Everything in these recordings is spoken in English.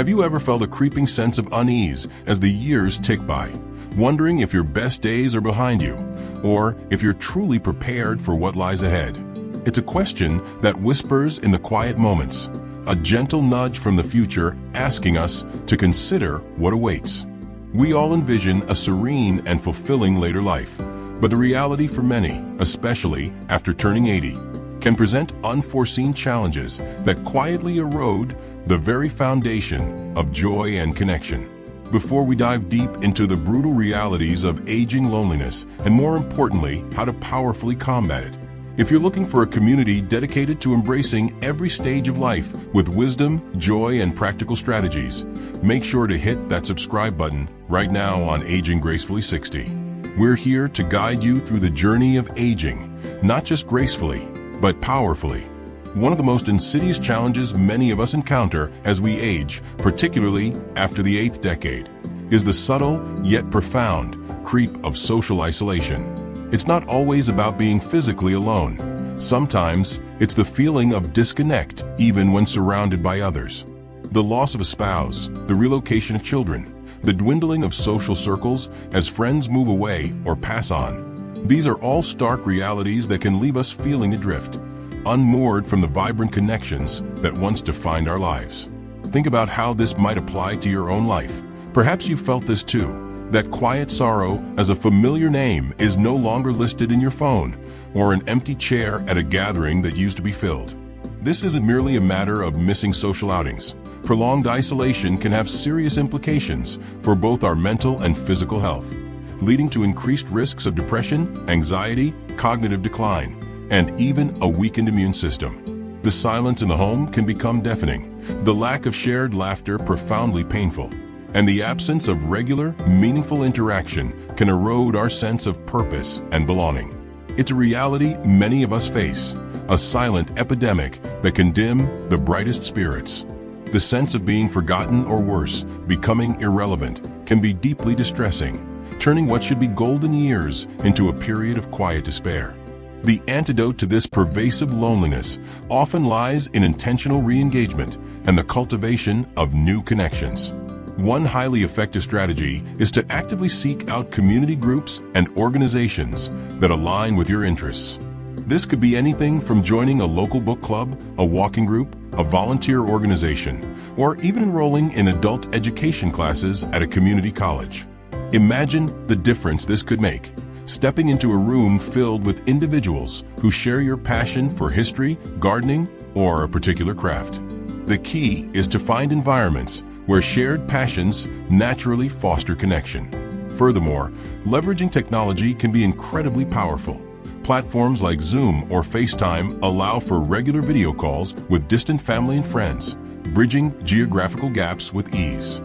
Have you ever felt a creeping sense of unease as the years tick by, wondering if your best days are behind you, or if you're truly prepared for what lies ahead? It's a question that whispers in the quiet moments, a gentle nudge from the future asking us to consider what awaits. We all envision a serene and fulfilling later life, but the reality for many, especially after turning 80, can present unforeseen challenges that quietly erode the very foundation of joy and connection. Before we dive deep into the brutal realities of aging loneliness, and more importantly, how to powerfully combat it, if you're looking for a community dedicated to embracing every stage of life with wisdom, joy, and practical strategies, make sure to hit that subscribe button right now on Aging Gracefully 60. We're here to guide you through the journey of aging, not just gracefully, but powerfully. One of the most insidious challenges many of us encounter as we age, particularly after the 8th decade, is the subtle yet profound creep of social isolation. It's not always about being physically alone. Sometimes it's the feeling of disconnect even when surrounded by others. The loss of a spouse, the relocation of children, the dwindling of social circles as friends move away or pass on. These are all stark realities that can leave us feeling adrift, unmoored from the vibrant connections that once defined our lives. Think about how this might apply to your own life. Perhaps you felt this too, that quiet sorrow as a familiar name is no longer listed in your phone, or an empty chair at a gathering that used to be filled. This isn't merely a matter of missing social outings. Prolonged isolation can have serious implications for both our mental and physical health, leading to increased risks of depression, anxiety, cognitive decline, and even a weakened immune system. The silence in the home can become deafening, the lack of shared laughter profoundly painful, and the absence of regular, meaningful interaction can erode our sense of purpose and belonging. It's a reality many of us face, a silent epidemic that can dim the brightest spirits. The sense of being forgotten or worse, becoming irrelevant, can be deeply distressing, turning what should be golden years into a period of quiet despair. The antidote to this pervasive loneliness often lies in intentional re-engagement and the cultivation of new connections. One highly effective strategy is to actively seek out community groups and organizations that align with your interests. This could be anything from joining a local book club, a walking group, a volunteer organization, or even enrolling in adult education classes at a community college. Imagine the difference this could make, stepping into a room filled with individuals who share your passion for history, gardening, or a particular craft. The key is to find environments where shared passions naturally foster connection. Furthermore, leveraging technology can be incredibly powerful. Platforms like Zoom or FaceTime allow for regular video calls with distant family and friends, bridging geographical gaps with ease.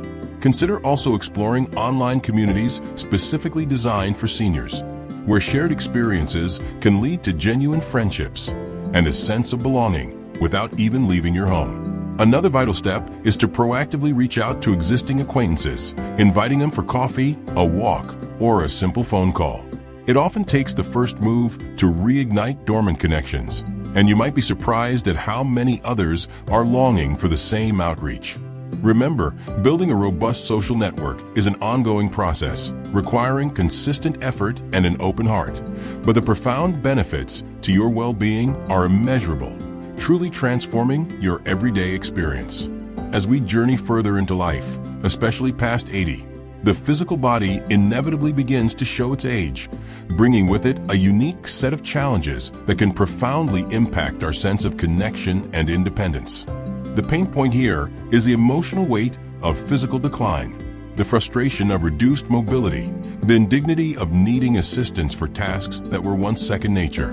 Consider also exploring online communities specifically designed for seniors, where shared experiences can lead to genuine friendships and a sense of belonging without even leaving your home. Another vital step is to proactively reach out to existing acquaintances, inviting them for coffee, a walk, or a simple phone call. It often takes the first move to reignite dormant connections, and you might be surprised at how many others are longing for the same outreach. Remember, building a robust social network is an ongoing process, requiring consistent effort and an open heart. But the profound benefits to your well-being are immeasurable, truly transforming your everyday experience. As we journey further into life, especially past 80, the physical body inevitably begins to show its age, bringing with it a unique set of challenges that can profoundly impact our sense of connection and independence. The pain point here is the emotional weight of physical decline, the frustration of reduced mobility, the indignity of needing assistance for tasks that were once second nature,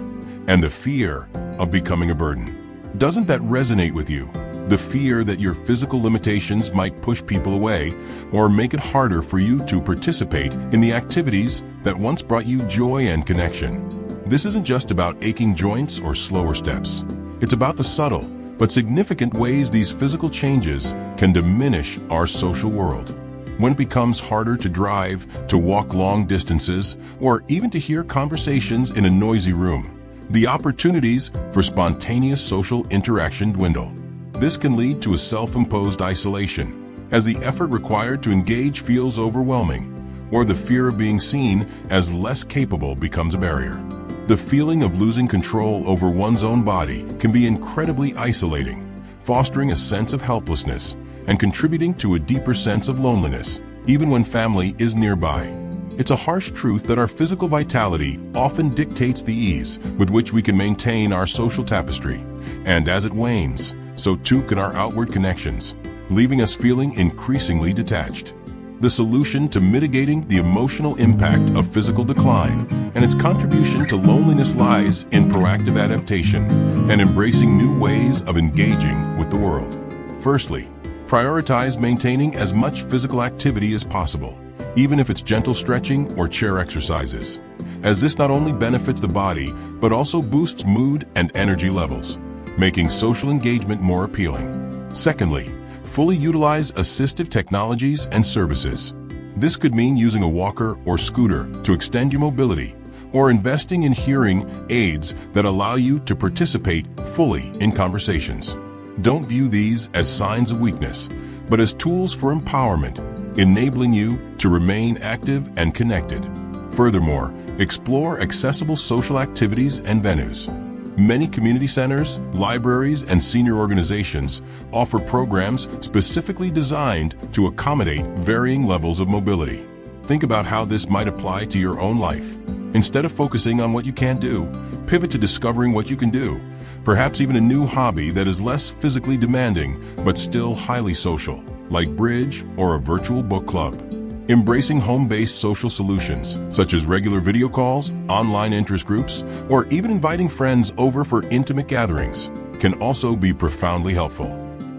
and the fear of becoming a burden. Doesn't that resonate with you? The fear that your physical limitations might push people away or make it harder for you to participate in the activities that once brought you joy and connection. This isn't just about aching joints or slower steps. It's about the subtle but significant ways these physical changes can diminish our social world. When it becomes harder to drive, to walk long distances, or even to hear conversations in a noisy room, the opportunities for spontaneous social interaction dwindle. This can lead to a self-imposed isolation, as the effort required to engage feels overwhelming, or the fear of being seen as less capable becomes a barrier. The feeling of losing control over one's own body can be incredibly isolating, fostering a sense of helplessness and contributing to a deeper sense of loneliness, even when family is nearby. It's a harsh truth that our physical vitality often dictates the ease with which we can maintain our social tapestry, and as it wanes, so too can our outward connections, leaving us feeling increasingly detached. The solution to mitigating the emotional impact of physical decline and its contribution to loneliness lies in proactive adaptation and embracing new ways of engaging with the world. Firstly, prioritize maintaining as much physical activity as possible, even if it's gentle stretching or chair exercises, as this not only benefits the body but also boosts mood and energy levels, making social engagement more appealing. Secondly, fully utilize assistive technologies and services. This could mean using a walker or scooter to extend your mobility, or investing in hearing aids that allow you to participate fully in conversations. Don't view these as signs of weakness, but as tools for empowerment, enabling you to remain active and connected. Furthermore, explore accessible social activities and venues. Many community centers, libraries, and senior organizations offer programs specifically designed to accommodate varying levels of mobility. Think about how this might apply to your own life. Instead of focusing on what you can't do, pivot to discovering what you can do, perhaps even a new hobby that is less physically demanding but still highly social, like bridge or a virtual book club. Embracing home-based social solutions, such as regular video calls, online interest groups, or even inviting friends over for intimate gatherings, can also be profoundly helpful.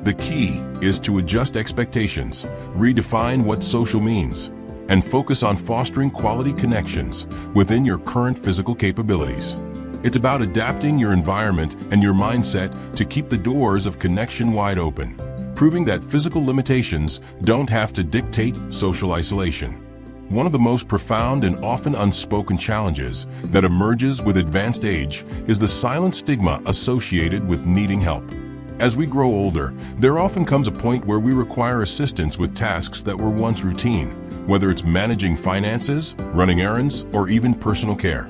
The key is to adjust expectations, redefine what social means, and focus on fostering quality connections within your current physical capabilities. It's about adapting your environment and your mindset to keep the doors of connection wide open, proving that physical limitations don't have to dictate social isolation. One of the most profound and often unspoken challenges that emerges with advanced age is the silent stigma associated with needing help. As we grow older, there often comes a point where we require assistance with tasks that were once routine, whether it's managing finances, running errands, or even personal care.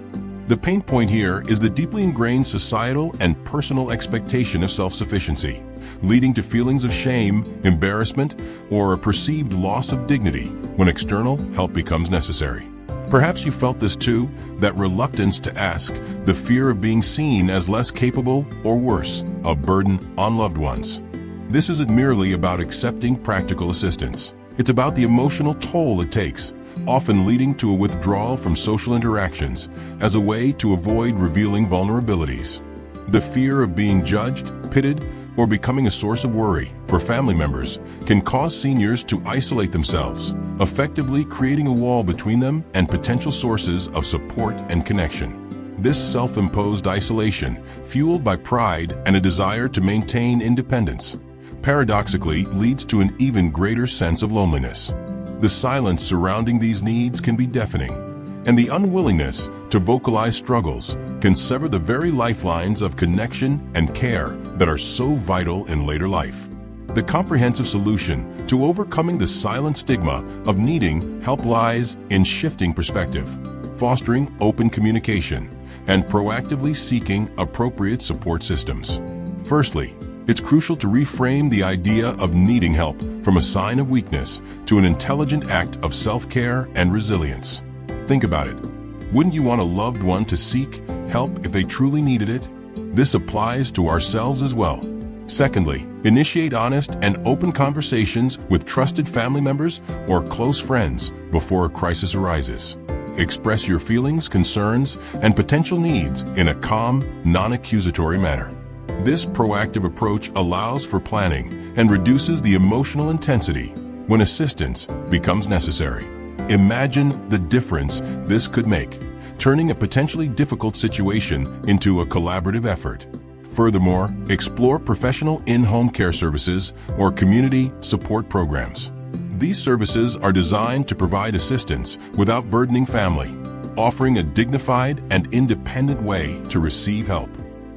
The pain point here is the deeply ingrained societal and personal expectation of self-sufficiency, leading to feelings of shame, embarrassment, or a perceived loss of dignity when external help becomes necessary. Perhaps you felt this too, that reluctance to ask, the fear of being seen as less capable, or worse, a burden on loved ones. This isn't merely about accepting practical assistance. It's about the emotional toll it takes, often leading to a withdrawal from social interactions as a way to avoid revealing vulnerabilities. The fear of being judged, pitted, or becoming a source of worry for family members can cause seniors to isolate themselves, effectively creating a wall between them and potential sources of support and connection. This self-imposed isolation, fueled by pride and a desire to maintain independence, paradoxically leads to an even greater sense of loneliness. The silence surrounding these needs can be deafening, and the unwillingness to vocalize struggles can sever the very lifelines of connection and care that are so vital in later life. The comprehensive solution to overcoming the silent stigma of needing help lies in shifting perspective, fostering open communication, and proactively seeking appropriate support systems. Firstly, it's crucial to reframe the idea of needing help from a sign of weakness to an intelligent act of self-care and resilience. Think about it. Wouldn't you want a loved one to seek help if they truly needed it? This applies to ourselves as well. Secondly, initiate honest and open conversations with trusted family members or close friends before a crisis arises. Express your feelings, concerns, and potential needs in a calm, non-accusatory manner. This proactive approach allows for planning and reduces the emotional intensity when assistance becomes necessary. Imagine the difference this could make, turning a potentially difficult situation into a collaborative effort. Furthermore, explore professional in-home care services or community support programs. These services are designed to provide assistance without burdening family, offering a dignified and independent way to receive help.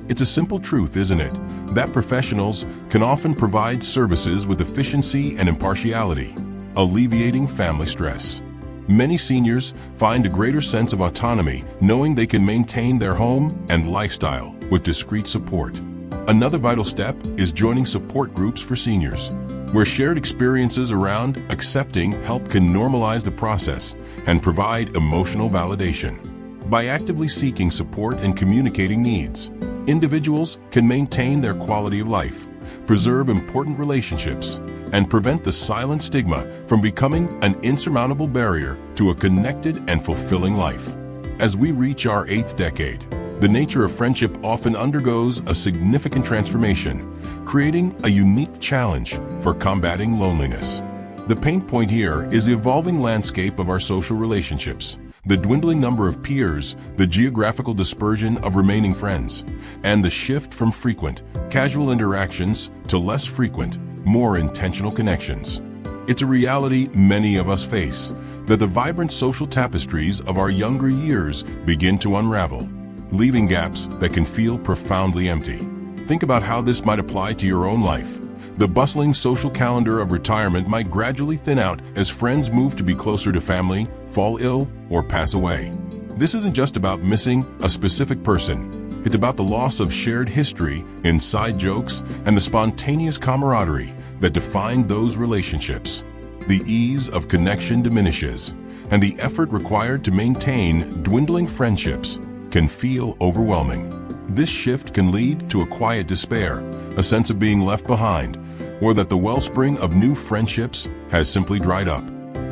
It's a simple truth, isn't it, that professionals can often provide services with efficiency and impartiality, alleviating family stress. Many seniors find a greater sense of autonomy knowing they can maintain their home and lifestyle with discreet support. Another vital step is joining support groups for seniors, where shared experiences around accepting help can normalize the process and provide emotional validation. By actively seeking support and communicating needs, individuals can maintain their quality of life, preserve important relationships, and prevent the silent stigma from becoming an insurmountable barrier to a connected and fulfilling life. As we reach our 8th decade, the nature of friendship often undergoes a significant transformation, creating a unique challenge for combating loneliness. The pain point here is the evolving landscape of our social relationships, the dwindling number of peers, the geographical dispersion of remaining friends, and the shift from frequent, casual interactions to less frequent, more intentional connections. It's a reality many of us face, that the vibrant social tapestries of our younger years begin to unravel, leaving gaps that can feel profoundly empty. Think about how this might apply to your own life. The bustling social calendar of retirement might gradually thin out as friends move to be closer to family, fall ill, or pass away. This isn't just about missing a specific person. It's about the loss of shared history, inside jokes, and the spontaneous camaraderie that defined those relationships. The ease of connection diminishes, and the effort required to maintain dwindling friendships can feel overwhelming. This shift can lead to a quiet despair, a sense of being left behind, or that the wellspring of new friendships has simply dried up.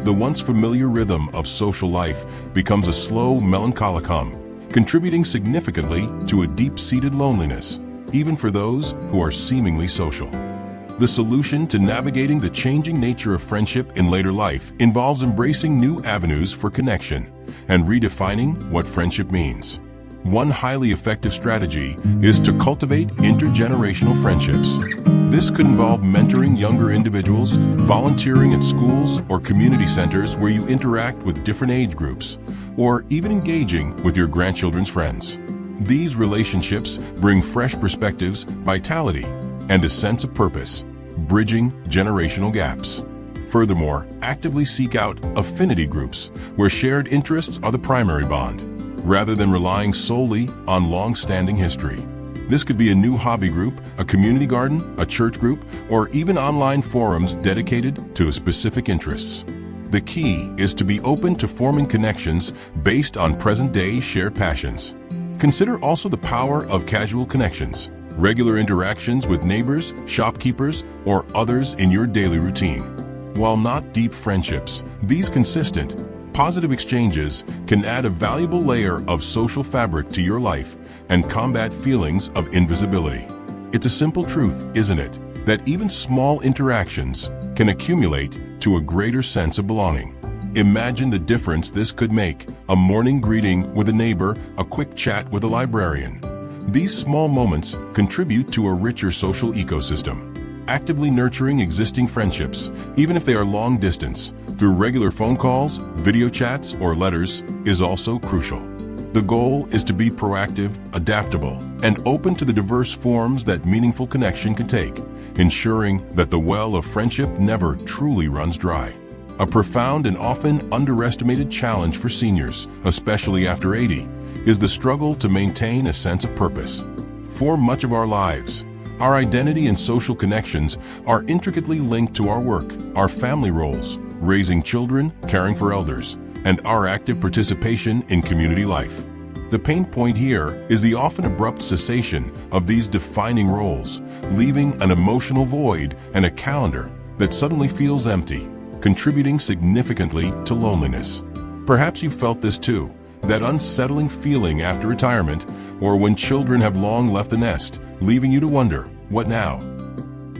The once familiar rhythm of social life becomes a slow, melancholic hum, contributing significantly to a deep-seated loneliness, even for those who are seemingly social. The solution to navigating the changing nature of friendship in later life involves embracing new avenues for connection and redefining what friendship means. One highly effective strategy is to cultivate intergenerational friendships. This could involve mentoring younger individuals, volunteering at schools or community centers where you interact with different age groups, or even engaging with your grandchildren's friends. These relationships bring fresh perspectives, vitality, and a sense of purpose, bridging generational gaps. Furthermore, actively seek out affinity groups where shared interests are the primary bond, rather than relying solely on long-standing history. This could be a new hobby group, a community garden, a church group, or even online forums dedicated to specific interests. The key is to be open to forming connections based on present-day shared passions. Consider also the power of casual connections, regular interactions with neighbors, shopkeepers, or others in your daily routine. While not deep friendships, these consistent, positive exchanges can add a valuable layer of social fabric to your life and combat feelings of invisibility. It's a simple truth, isn't it, that even small interactions can accumulate to a greater sense of belonging. Imagine the difference this could make: a morning greeting with a neighbor, a quick chat with a librarian. These small moments contribute to a richer social ecosystem. Actively nurturing existing friendships, even if they are long distance, through regular phone calls, video chats, or letters, is also crucial. The goal is to be proactive, adaptable, and open to the diverse forms that meaningful connection can take, ensuring that the well of friendship never truly runs dry. A profound and often underestimated challenge for seniors, especially after 80, is the struggle to maintain a sense of purpose. For much of our lives, our identity and social connections are intricately linked to our work, our family roles, raising children, caring for elders, and our active participation in community life. The pain point here is the often abrupt cessation of these defining roles, leaving an emotional void and a calendar that suddenly feels empty, contributing significantly to loneliness. Perhaps you felt this too, that unsettling feeling after retirement or when children have long left the nest, leaving you to wonder, what now?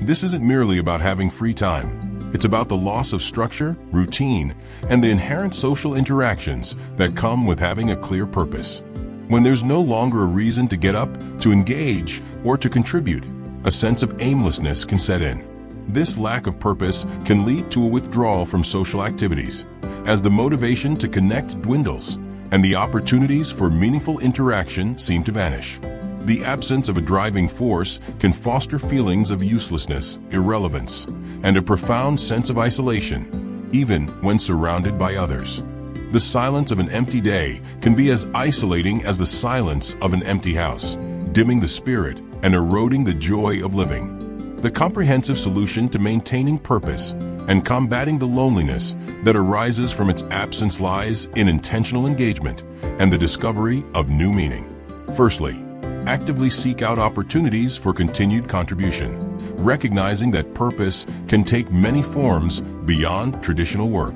This isn't merely about having free time. It's about the loss of structure, routine, and the inherent social interactions that come with having a clear purpose. When there's no longer a reason to get up, to engage, or to contribute, a sense of aimlessness can set in. This lack of purpose can lead to a withdrawal from social activities, as the motivation to connect dwindles and the opportunities for meaningful interaction seem to vanish. The absence of a driving force can foster feelings of uselessness, irrelevance, and a profound sense of isolation, even when surrounded by others. The silence of an empty day can be as isolating as the silence of an empty house, dimming the spirit and eroding the joy of living. The comprehensive solution to maintaining purpose and combating the loneliness that arises from its absence lies in intentional engagement and the discovery of new meaning. Firstly, actively seek out opportunities for continued contribution, recognizing that purpose can take many forms beyond traditional work.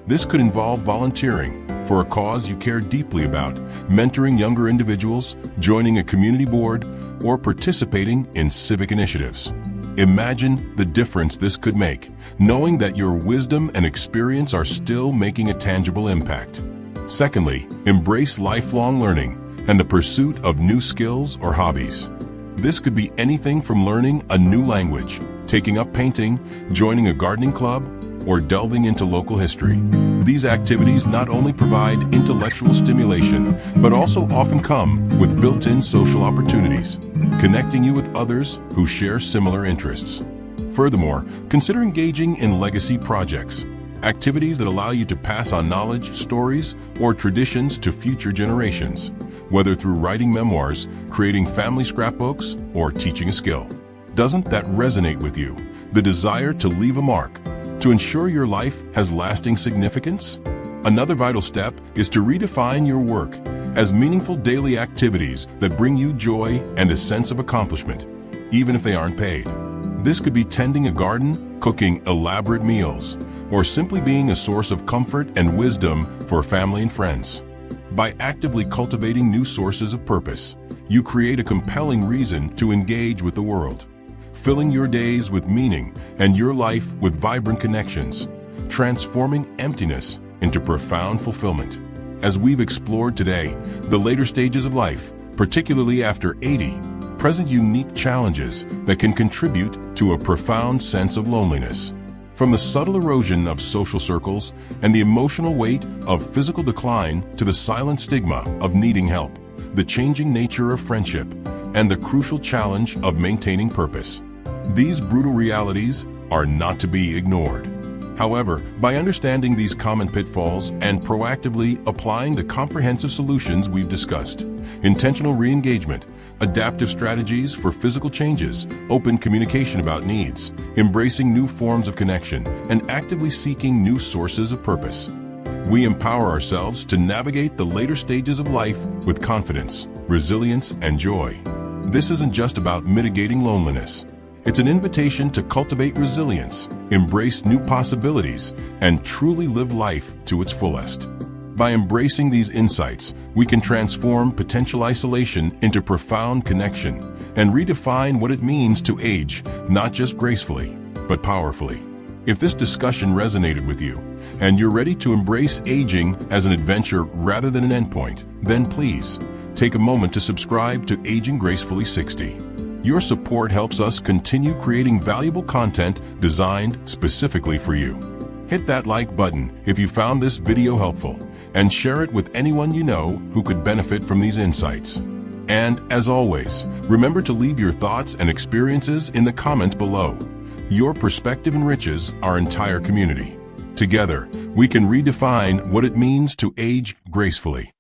This could involve volunteering for a cause you care deeply about, mentoring younger individuals, joining a community board, or participating in civic initiatives. Imagine the difference this could make, knowing that your wisdom and experience are still making a tangible impact. Secondly, embrace lifelong learning and the pursuit of new skills or hobbies. This could be anything from learning a new language, taking up painting, joining a gardening club, or delving into local history. These activities not only provide intellectual stimulation, but also often come with built-in social opportunities, connecting you with others who share similar interests. Furthermore, consider engaging in legacy projects, activities that allow you to pass on knowledge, stories, or traditions to future generations, whether through writing memoirs, creating family scrapbooks, or teaching a skill. Doesn't that resonate with you? The desire to leave a mark, to ensure your life has lasting significance? Another vital step is to redefine your work as meaningful daily activities that bring you joy and a sense of accomplishment, even if they aren't paid. This could be tending a garden, cooking elaborate meals, or simply being a source of comfort and wisdom for family and friends. By actively cultivating new sources of purpose, you create a compelling reason to engage with the world, filling your days with meaning and your life with vibrant connections, transforming emptiness into profound fulfillment. As we've explored today, the later stages of life, particularly after 80, present unique challenges that can contribute to a profound sense of loneliness. From the subtle erosion of social circles and the emotional weight of physical decline to the silent stigma of needing help, the changing nature of friendship, and the crucial challenge of maintaining purpose. These brutal realities are not to be ignored. However, by understanding these common pitfalls and proactively applying the comprehensive solutions we've discussed, intentional re-engagement, adaptive strategies for physical changes, open communication about needs, embracing new forms of connection, and actively seeking new sources of purpose, we empower ourselves to navigate the later stages of life with confidence, resilience, and joy. This isn't just about mitigating loneliness. It's an invitation to cultivate resilience, embrace new possibilities, and truly live life to its fullest. By embracing these insights, we can transform potential isolation into profound connection and redefine what it means to age, not just gracefully, but powerfully. If this discussion resonated with you, and you're ready to embrace aging as an adventure rather than an endpoint, then please take a moment to subscribe to Aging Gracefully 60. Your support helps us continue creating valuable content designed specifically for you. Hit that like button if you found this video helpful, and share it with anyone you know who could benefit from these insights. And as always, remember to leave your thoughts and experiences in the comments below. Your perspective enriches our entire community. Together, we can redefine what it means to age gracefully.